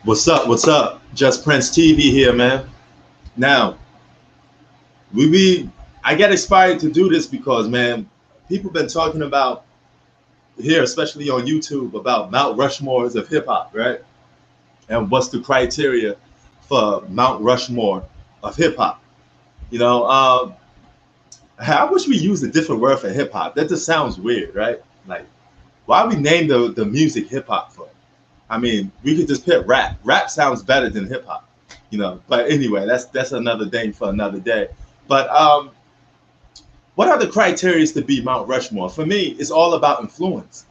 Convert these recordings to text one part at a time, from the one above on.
What's up? What's up? Just Prince TV here, man. Now, we be I get inspired to do this because, man, people been talking about here, especially on YouTube, about Mount Rushmores of hip hop, right? And what's the criteria for Mount Rushmore of hip hop? You know, I wish we used a different word for hip hop. That just sounds weird, right? Like, why we name the music hip hop for? I mean, we could just put rap. Rap sounds better than hip hop, you know. But anyway, that's another thing for another day. But what are the criteria to be Mount Rushmore? For me, it's all about influence,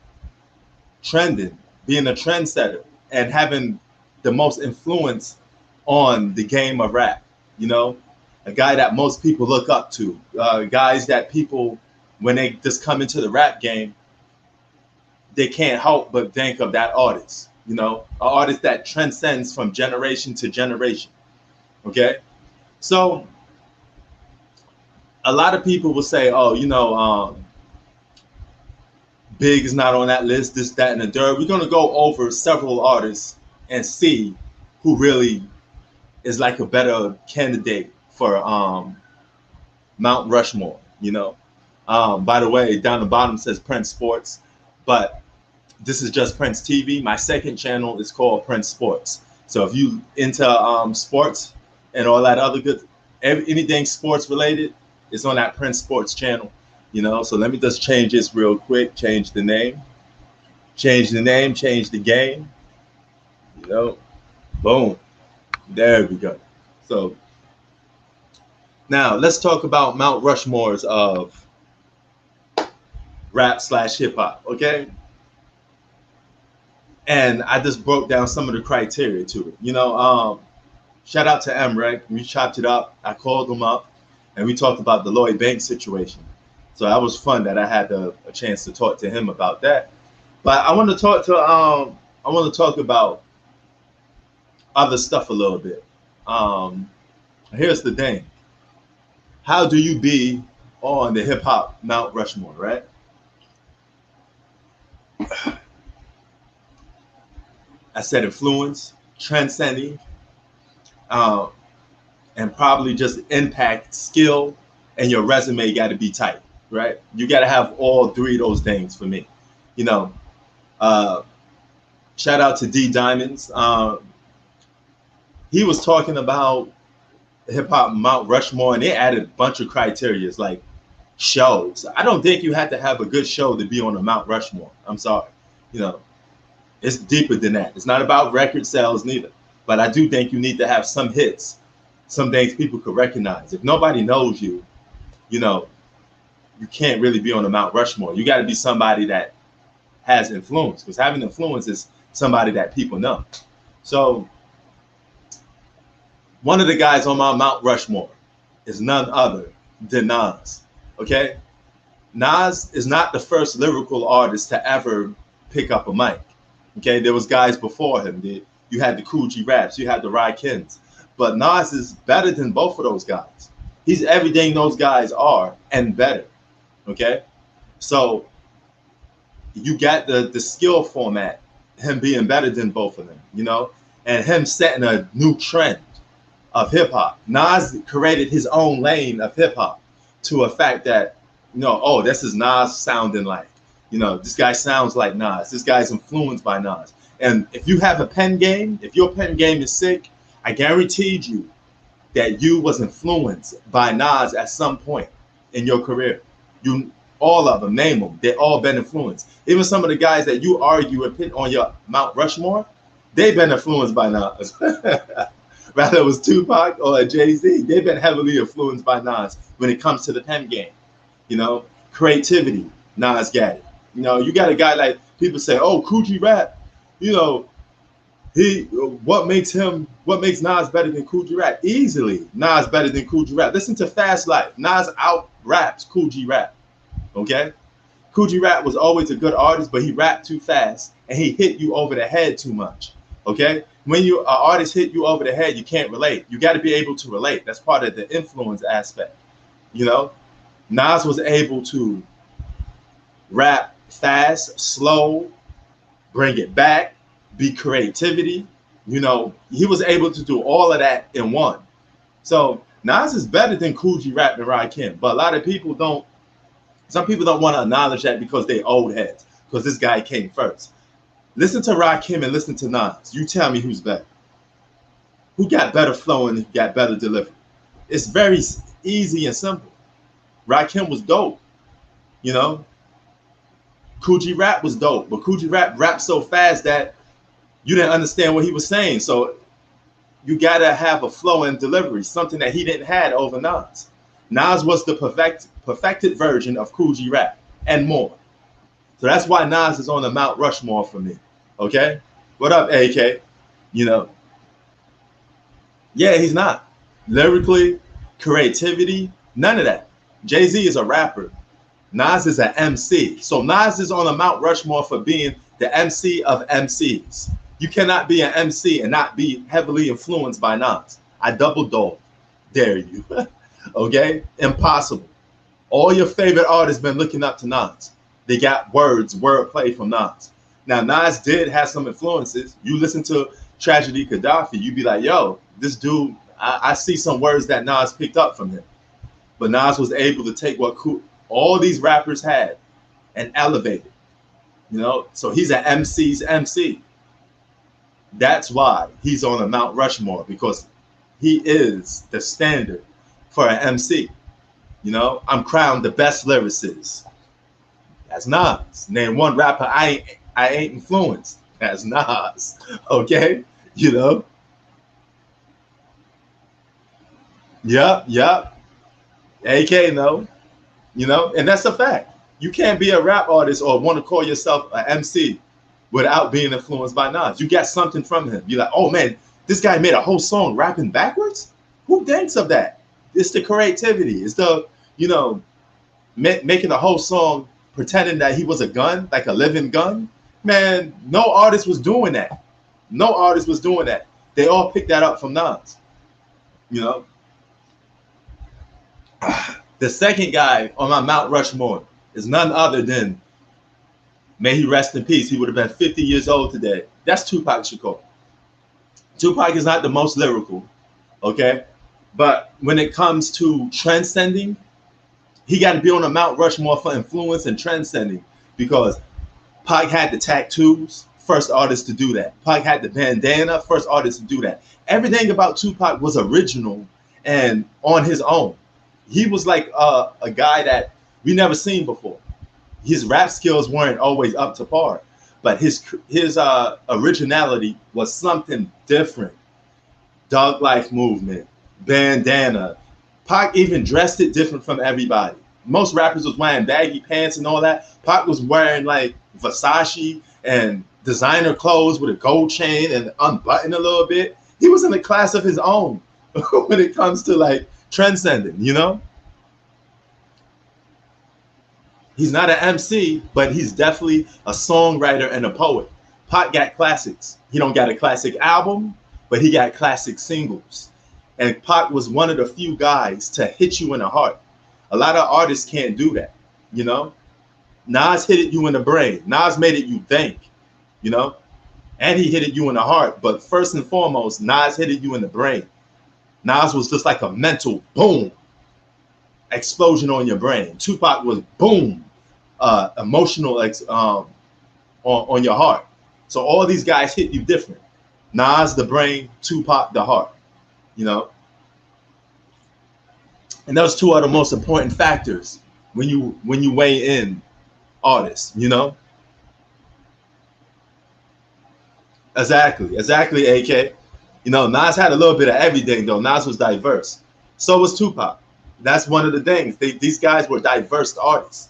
trending, being a trendsetter, and having the most influence on the game of rap. You know, a guy that most people look up to, guys that people, when they just come into the rap game, they can't help but think of that artist. You know, an artist that transcends from generation to generation. Okay, so a lot of people will say, "Oh, Big is not on that list. This, that, and the third." We're gonna go over several artists and see who really is like a better candidate for Mount Rushmore. By the way, down the bottom says Prince Sports, but this is just Prince TV. My second channel is called Prince Sports. So if you into sports and all that other good, anything sports related, it's on that Prince Sports channel. So let me just change this real quick. Change the name. Change the name. Change the game. Boom. There we go. So now let's talk about Mount Rushmores of rap/hip hop. Okay. And I just broke down some of the criteria to it. Shout out to Emrek. We chopped it up. I called him up, and we talked about the Lloyd Banks situation. So that was fun that I had a chance to talk to him about that. But I want to talk about other stuff a little bit. Here's the thing: how do you be on the hip hop Mount Rushmore, right? I said influence, transcending, and probably just impact, skill, and your resume got to be tight, right? You got to have all three of those things for me. Shout out to D Diamonds. He was talking about hip hop Mount Rushmore, and they added a bunch of criterias like shows. I don't think you had to have a good show to be on a Mount Rushmore. I'm sorry. It's deeper than that. It's not about record sales neither. But I do think you need to have some hits, some things people could recognize. If nobody knows you, you can't really be on a Mount Rushmore. You got to be somebody that has influence, because having influence is somebody that people know. So one of the guys on my Mount Rushmore is none other than Nas. Okay? Nas is not the first lyrical artist to ever pick up a mic. Okay, there was guys before him. You had the Coogee Raps, you had the Rykins, but Nas is better than both of those guys. He's everything those guys are and better. Okay, so you got the skill format, him being better than both of them, and him setting a new trend of hip hop. Nas created his own lane of hip hop to a fact that, oh, this is Nas sounding like. This guy sounds like Nas. This guy's influenced by Nas. And if you have a pen game, if your pen game is sick, I guaranteed you that you was influenced by Nas at some point in your career. All of them, name them, they all been influenced. Even some of the guys that you argue and put on your Mount Rushmore, they've been influenced by Nas. Rather it was Tupac or Jay-Z, they've been heavily influenced by Nas when it comes to the pen game. Creativity, Nas got it. You got a guy like, people say, oh, Coogee Rap, what makes Nas better than Coogee Rap? Easily, Nas better than Coogee Rap. Listen to Fast Life. Nas out raps Coogee Rap. Okay? Coogee Rap was always a good artist, but he rapped too fast and he hit you over the head too much. Okay? When an artist hit you over the head, you can't relate. You got to be able to relate. That's part of the influence aspect. Nas was able to rap fast, slow, bring it back, be creativity, He was able to do all of that in one. So Nas is better than Kool G Rap and Rakim, but a lot of people don't. Some people don't want to acknowledge that because they old heads. Because this guy came first. Listen to Rakim and listen to Nas. You tell me who's better. Who got better flow and got better delivery? It's very easy and simple. Rakim was dope. Kool G Rap was dope, but Kool G Rap rapped so fast that you didn't understand what he was saying. So you gotta have a flow and delivery, something that he didn't have over Nas. Nas was the perfected version of Kool G Rap and more. So that's why Nas is on the Mount Rushmore for me. Okay? What up, AK? Yeah, he's not. Lyrically, creativity, none of that. Jay-Z is a rapper. Nas is an MC. So Nas is on the Mount Rushmore for being the MC of MCs. You cannot be an MC and not be heavily influenced by Nas. I double dare you. Okay? Impossible. All your favorite artists been looking up to Nas. They got wordplay from Nas. Now, Nas did have some influences. You listen to Tragedy Gaddafi, you be like, yo, this dude, I see some words that Nas picked up from him. But Nas was able to take what all these rappers had and elevate it. So he's an MC's MC. That's why he's on a Mount Rushmore, because he is the standard for an MC. I'm crowned the best lyricist. That's Nas. Name one rapper I ain't influenced. That's Nas. Okay? Yup. AK, no. And that's a fact. You can't be a rap artist or want to call yourself an MC without being influenced by Nas. You got something from him. You're like, oh man, this guy made a whole song rapping backwards? Who thinks of that? It's the creativity. It's the, making a whole song pretending that he was a gun, like a living gun. Man, no artist was doing that. No artist was doing that. They all picked that up from Nas. The second guy on my Mount Rushmore is none other than, may he rest in peace, he would have been 50 years old today. That's Tupac Shakur. Tupac is not the most lyrical, okay? But when it comes to transcending, he got to be on a Mount Rushmore for influence and transcending, because Pac had the tattoos, first artist to do that. Pac had the bandana, first artist to do that. Everything about Tupac was original and on his own. He was like a guy that we never seen before. His rap skills weren't always up to par, but his originality was something different. Dog Life Movement, bandana. Pac even dressed it different from everybody. Most rappers was wearing baggy pants and all that. Pac was wearing like Versace and designer clothes with a gold chain and unbuttoned a little bit. He was in a class of his own when it comes to like transcending, He's not an MC, but he's definitely a songwriter and a poet. Pac got classics. He don't got a classic album, but he got classic singles. And Pac was one of the few guys to hit you in the heart. A lot of artists can't do that, Nas hit it you in the brain. Nas made it you think, and he hit it you in the heart. But first and foremost, Nas hit it you in the brain. Nas was just like a mental boom, explosion on your brain. Tupac was boom, emotional on your heart. So all these guys hit you different. Nas the brain, Tupac the heart, And those two are the most important factors when you weigh in artists, Exactly, AK. Nas had a little bit of everything though. Nas was diverse. So was Tupac. That's one of the things. These guys were diverse artists,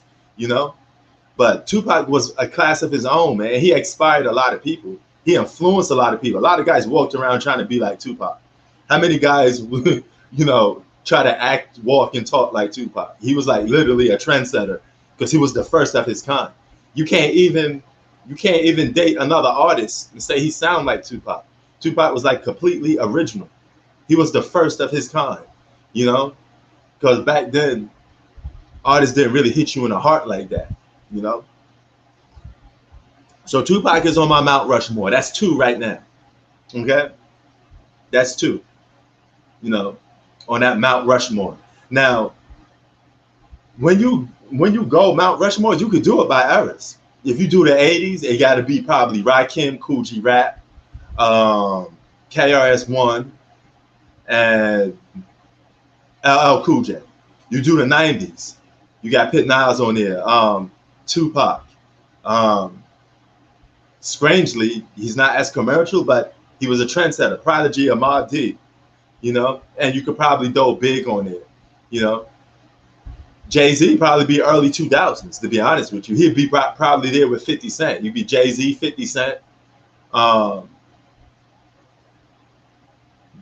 But Tupac was a class of his own, man. He inspired a lot of people. He influenced a lot of people. A lot of guys walked around trying to be like Tupac. How many guys, try to act, walk, and talk like Tupac? He was like literally a trendsetter because he was the first of his kind. You can't even date another artist and say he sound like Tupac. Tupac was like completely original. He was the first of his kind, because back then artists didn't really hit you in the heart like that, So Tupac is on my Mount Rushmore. That's two right now. Okay, that's two. You know, on that Mount Rushmore. Now, when you go Mount Rushmore, you could do it by eras. If you do the '80s, it got to be probably Rakim, Cool G Rap, KRS-One, and LL Cool J. You do the '90s, you got Pit Niles on there, Tupac. Um, Strangely, he's not as commercial, but he was a trendsetter. Prodigy, Ahmad D. You know, and you could probably go big on there. You know, Jay-Z probably be early 2000s, to be honest with you. He'd be probably there with 50 Cent. You'd be Jay-Z, 50 Cent, um,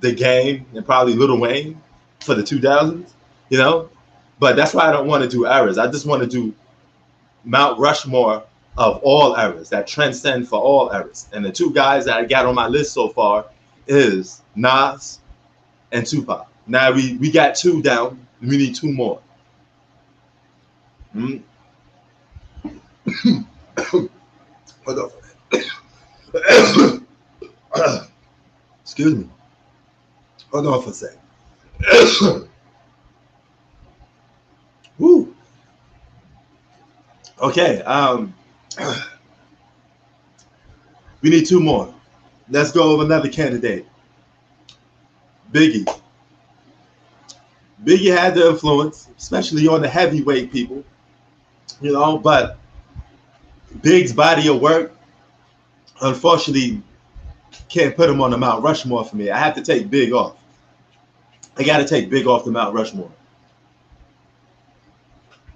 The Game, and probably Lil Wayne for the 2000s, you know? But that's why I don't want to do eras. I just want to do Mount Rushmore of all eras, that transcend for all eras. And the two guys that I got on my list so far is Nas and Tupac. Now we got two down. We need two more. Mm. Hold on. Excuse me. Hold on for a second. Woo. Okay. We need two more. Let's go with another candidate. Biggie. Biggie had the influence, especially on the heavyweight people, you know, but Big's body of work, unfortunately, can't put him on the Mount Rushmore for me. I have to take Big off. I got to take Big off the Mount Rushmore.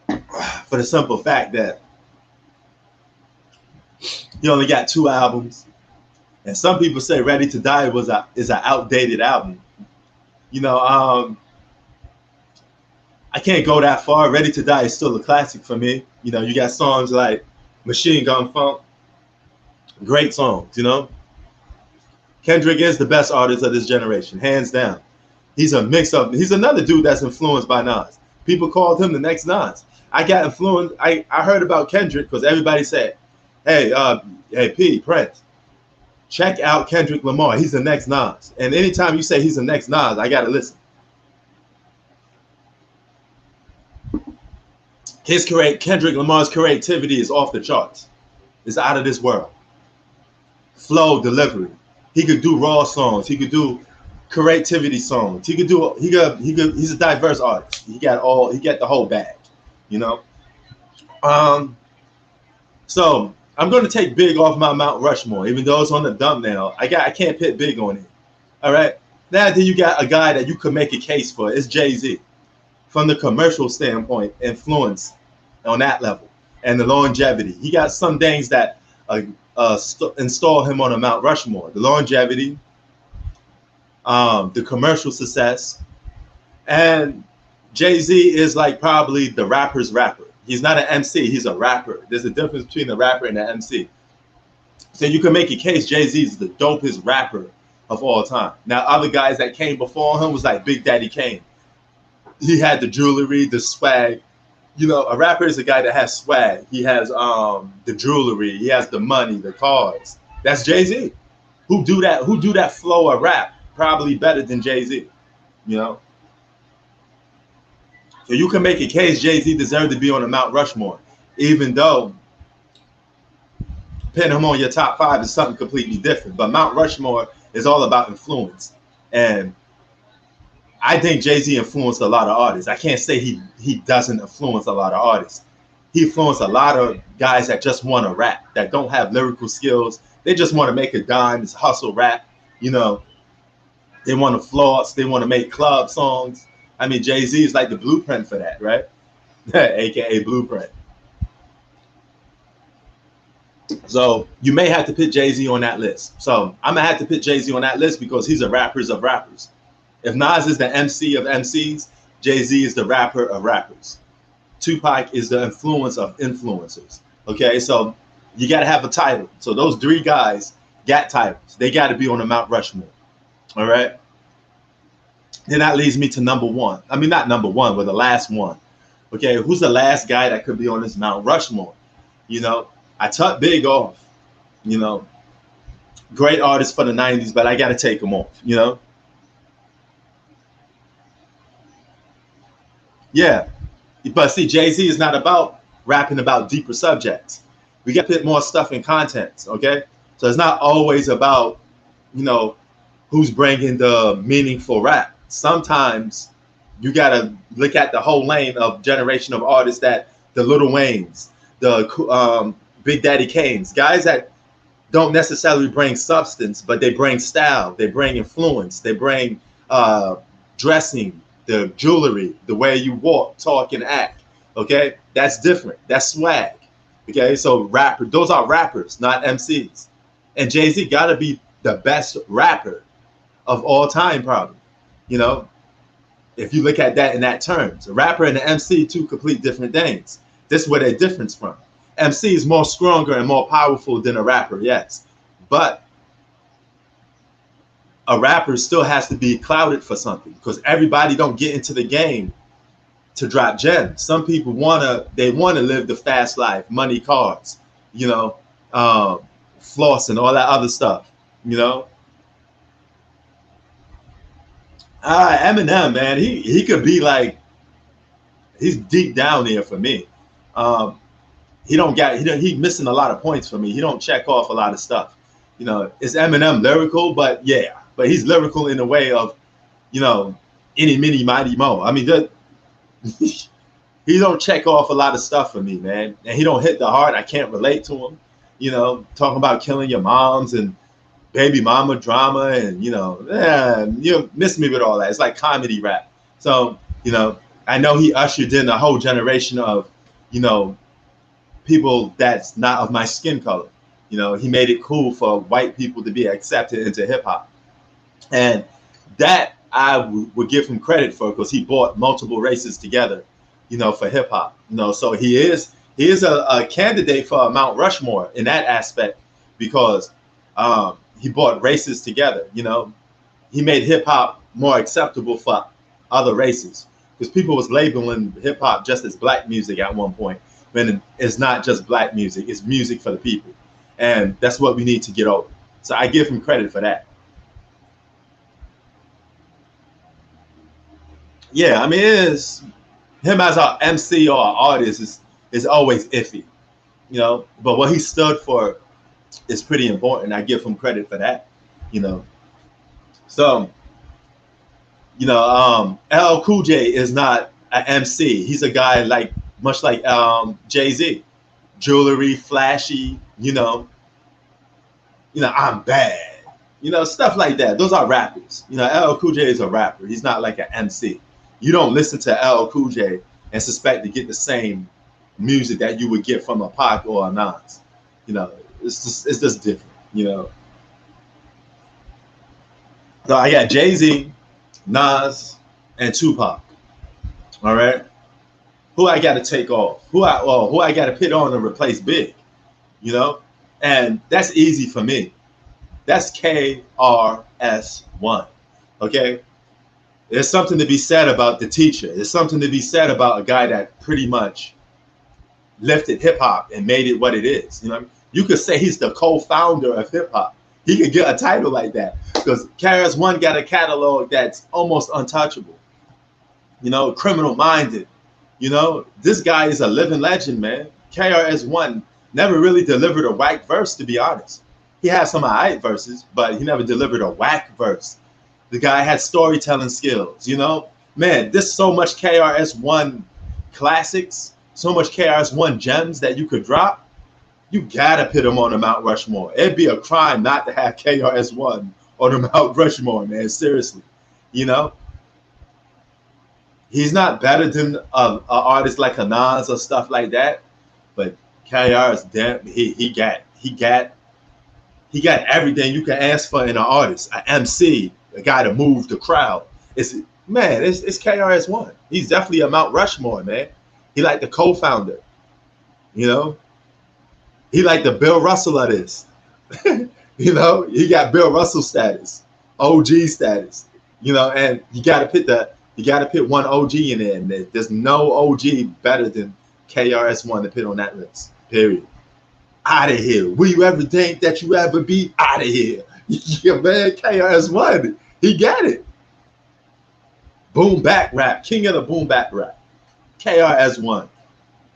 For the simple fact that he only got two albums. And some people say Ready to Die is an outdated album. You know, I can't go that far. Ready to Die is still a classic for me. You know, you got songs like Machine Gun Funk. Great songs, you know. Kendrick is the best artist of this generation, hands down. He's a mix of, he's another dude that's influenced by Nas. People called him the next Nas. I got influenced. I heard about Kendrick because everybody said, hey, P, Prince, check out Kendrick Lamar. He's the next Nas. And anytime you say he's the next Nas, I got to listen. Kendrick Lamar's creativity is off the charts. It's out of this world. Flow, delivery. He could do raw songs. He could do creativity songs. He's a diverse artist. He got the whole bag, you know. So I'm going to take Big off my Mount Rushmore, even though it's on the thumbnail. I can't put Big on it. All right. Now then you got a guy that you could make a case for. It's Jay-Z. From the commercial standpoint, influence on that level and the longevity. He got some things that install him on a Mount Rushmore. The longevity, the commercial success, and Jay-Z is like probably the rapper's rapper. He's not an MC, he's a rapper. There's a difference between the rapper and the MC. So you can make a case Jay-Z is the dopest rapper of all time. Now, other guys that came before him was like Big Daddy Kane. He had the jewelry, the swag. You know, a rapper is a guy that has swag. He has the jewelry. He has the money, the cars. That's Jay-Z. Who do that flow of rap probably better than Jay-Z, you know? So you can make a case Jay-Z deserved to be on the Mount Rushmore, even though putting him on your top 5 is something completely different. But Mount Rushmore is all about influence. And I think Jay-Z influenced a lot of artists. I can't say he doesn't influence a lot of artists. He influenced a lot of guys that just want to rap, that don't have lyrical skills. They just want to make a dime, it's hustle rap, you know. They want to floss, they want to make club songs. I mean, Jay-Z is like the blueprint for that, right? AKA blueprint. So you may have to put Jay-Z on that list. So I'm going to have to put Jay-Z on that list because he's a rapper of rappers. If Nas is the MC of MCs, Jay-Z is the rapper of rappers. Tupac is the influence of influencers. Okay, so you got to have a title. So those three guys got titles. They got to be on the Mount Rushmore. All right. Then that leads me to number one. I mean, not number one, but the last one. Okay, who's the last guy that could be on this Mount Rushmore? You know, I took Big off. You know, great artists for the 90s, but I got to take them off, you know? Yeah. But see, Jay-Z is not about rapping about deeper subjects. We got to put more stuff in context, okay? So it's not always about, you know, who's bringing the meaningful rap. Sometimes you got to look at the whole lane of generation of artists, that the Little Waynes, the Big Daddy Kanes, guys that don't necessarily bring substance, but they bring style, they bring influence, they bring dressing, the jewelry, the way you walk, talk, and act. Okay, that's different. That's swag. Okay, so rapper, those are rappers, not MCs. And Jay-Z got to be the best rapper of all time, probably. You know, if you look at that in that terms, a rapper and an MC, two complete different things. This is where they're different from. MC is more stronger and more powerful than a rapper, yes, but a rapper still has to be clouded for something, because everybody don't get into the game to drop gems. Some people wanna live the fast life, money, cars, you know, floss and all that other stuff, you know. Eminem, man, he could be like, he's deep down there for me. He missing a lot of points for me. He don't check off a lot of stuff. You know, is Eminem lyrical? But yeah, but he's lyrical in the way of, you know, any mini mighty mo. I mean, he don't check off a lot of stuff for me, man. And he don't hit the heart. I can't relate to him. You know, talking about killing your moms and baby mama drama, and you miss me with all that. It's like comedy rap. So, you know, I know he ushered in a whole generation of, you know, people that's not of my skin color. You know, he made it cool for white people to be accepted into hip hop. And that I would give him credit for, because he brought multiple races together, you know, for hip hop. You know, so he is a candidate for Mount Rushmore in that aspect, because he brought races together. You know, he made hip hop more acceptable for other races, because people was labeling hip hop just as black music at one point, when it's not just black music, it's music for the people. And that's what we need to get over. So I give him credit for that. Yeah, I mean, him as an MC or an artist is always iffy, you know, but what he stood for is pretty important. I give him credit for that, you know. So, you know, LL Cool J is not an MC. He's a guy like, much like Jay-Z, jewelry, flashy, you know, I'm bad, you know, stuff like that. Those are rappers. You know, LL Cool J is a rapper. He's not like an MC. You don't listen to LL Cool J and suspect to get the same music that you would get from a Pac or a Nas. You know, it's just different, you know. So I got Jay-Z, Nas, and Tupac. All right. Who I got to take off? Who I got to put on and replace Big? You know, and that's easy for me. That's KRS-One. Okay. There's something to be said about the teacher. There's something to be said about a guy that pretty much lifted hip hop and made it what it is. You know, you could say he's the co-founder of hip hop. He could get a title like that, because KRS-One got a catalog that's almost untouchable. You know, Criminal Minded. You know, this guy is a living legend, man. KRS-One never really delivered a whack verse, to be honest. He had some alright verses, but he never delivered a whack verse. The guy had storytelling skills, you know. Man, there's so much KRS-One classics, so much KRS-One gems that you could drop. You gotta put him on the Mount Rushmore. It'd be a crime not to have KRS-One on the Mount Rushmore, man. Seriously, you know. He's not better than an artist like a Nas or stuff like that, but KRS, damn, he got everything you can ask for in an artist. An MC, a guy to move the crowd. It's KRS-One. He's definitely a Mount Rushmore, man. He like the co-founder, you know. He like the Bill Russell of this. You know, he got Bill Russell status, OG status, you know, and you gotta put one OG in there, and there's no OG better than KRS-One to put on that list. Period. Out of here. Will you ever think that you ever be out of here? Yeah, man, KRS-One, he got it. Boom back rap, king of the boom back rap. KRS-One.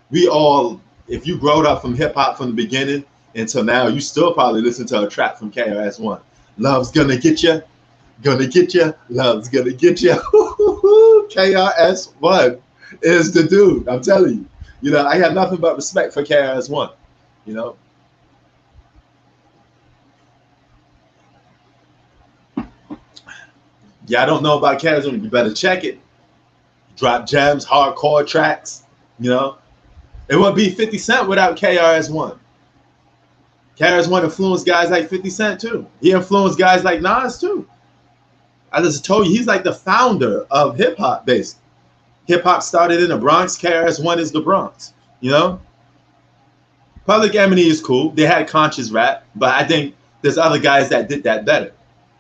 We all, if you growed up from hip hop from the beginning until now, you still probably listen to a track from KRS-One. Love's gonna get you, love's gonna get you. KRS-One is the dude. I'm telling you. You know, I have nothing but respect for KRS-One. You know. Yeah, I don't know about KRS-One. You better check it. Drop gems, hardcore tracks. You know, it wouldn't be 50 Cent without KRS-One. KRS-One influenced guys like 50 Cent too. He influenced guys like Nas too. I just told you, he's like the founder of hip hop, basically. Hip hop started in the Bronx. KRS-One is the Bronx. You know, Public Enemy is cool. They had conscious rap, but I think there's other guys that did that better.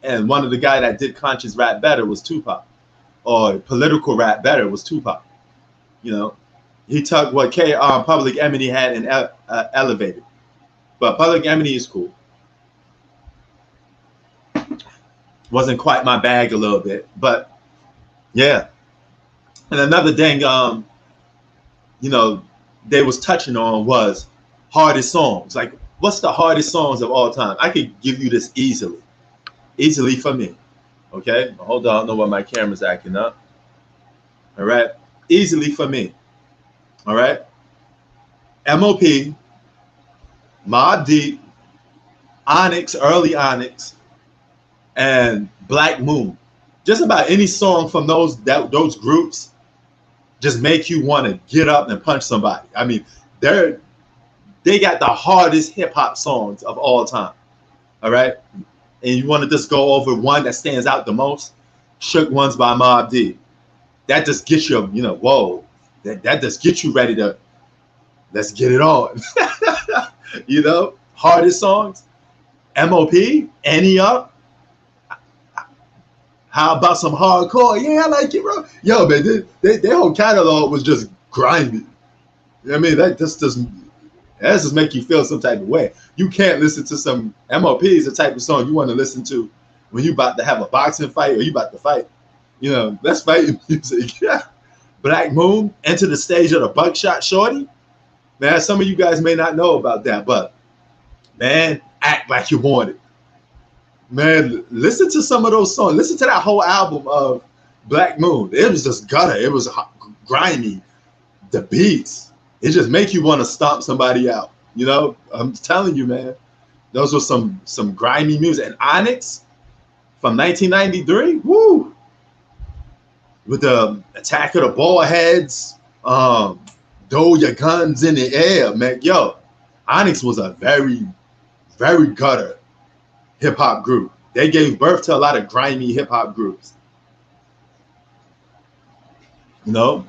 And one of the guys that did conscious rap better was Tupac, or political rap better was Tupac. You know, he took what Public Enemy had and elevated. But Public Enemy is cool. Wasn't quite my bag a little bit, but yeah. And another thing, you know, they was touching on was hardest songs. Like, what's the hardest songs of all time? I could give you this easily for me. Okay, hold on, I don't know why my camera's acting up. All right, easily for me. All right, MOP, Mobb Deep, Onyx, early Onyx, and Black Moon. Just about any song from those groups just make you want to get up and punch somebody. I mean, they got the hardest hip hop songs of all time. All right, and you want to just go over one that stands out the most? Shook Ones by Mobb Deep. That just gets you, you know, whoa. That just gets you ready to, let's get it on. You know, hardest songs, MOP, Annie Up. How about some hardcore? Yeah, I like it, bro. Yo, man, their whole catalog was just grimy. I mean, that just make you feel some type of way. You can't listen to some MOP is the type of song you want to listen to when you about to have a boxing fight or you about to fight. You know, that's fighting music. Yeah. Black Moon, Enter the Stage of the Buckshot Shorty. Man, some of you guys may not know about that, but man, Act Like You Want It. Man, listen to some of those songs. Listen to that whole album of Black Moon. It was just gutter. It was grimy. The beats, it just make you want to stomp somebody out. You know, I'm telling you, man. Those were some grimy music. And Onyx from 1993, woo! With the Attack of the Ballheads, throw your guns in the air, man. Yo, Onyx was a very, very gutter hip hop group. They gave birth to a lot of grimy hip hop groups. You know?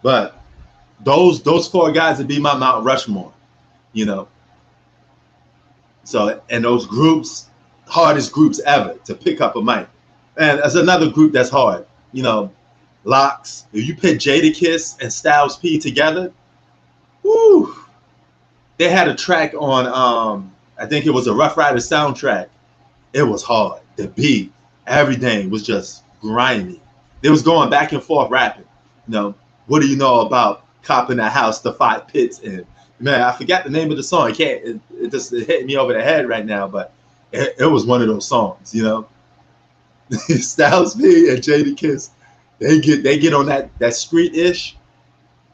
But those four guys would be my Mount Rushmore, you know. So, and those groups, hardest groups ever to pick up a mic. And as another group that's hard, you know, Locks. If you put Jadakiss and Styles P together, whoo, they had a track on, I think it was a Rough Rider soundtrack. It was hard. The beat, everything was just grimy. They was going back and forth rapping. You know, what do you know about copping a house to 5 pits in? Man, I forgot the name of the song. It just hit me over the head right now, but it was one of those songs, you know. Styles P and Jadakiss, they get on that street-ish,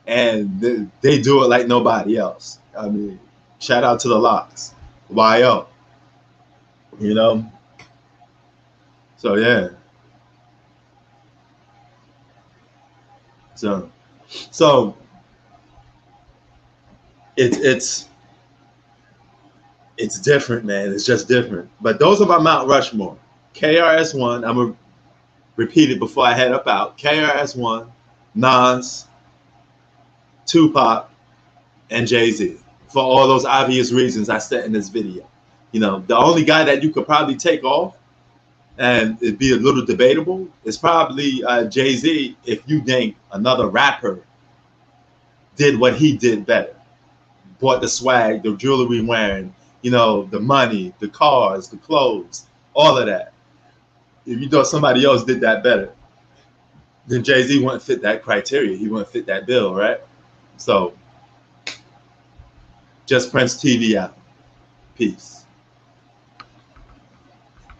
and they do it like nobody else. I mean, shout out to the Locks. YO. You know? So yeah. So it's different, man. It's just different. But those are my Mount Rushmore. KRS-One, I'm gonna repeat it before I head up out. KRS-One, Nas, Tupac, and Jay-Z. For all those obvious reasons I said in this video. You know, the only guy that you could probably take off, and it'd be a little debatable, is probably Jay-Z, if you think another rapper did what he did better. bought the swag, the jewelry wearing, you know, the money, the cars, the clothes, all of that. If you thought somebody else did that better, then Jay-Z wouldn't fit that criteria. He wouldn't fit that bill, right? So just Prince TV out. Peace.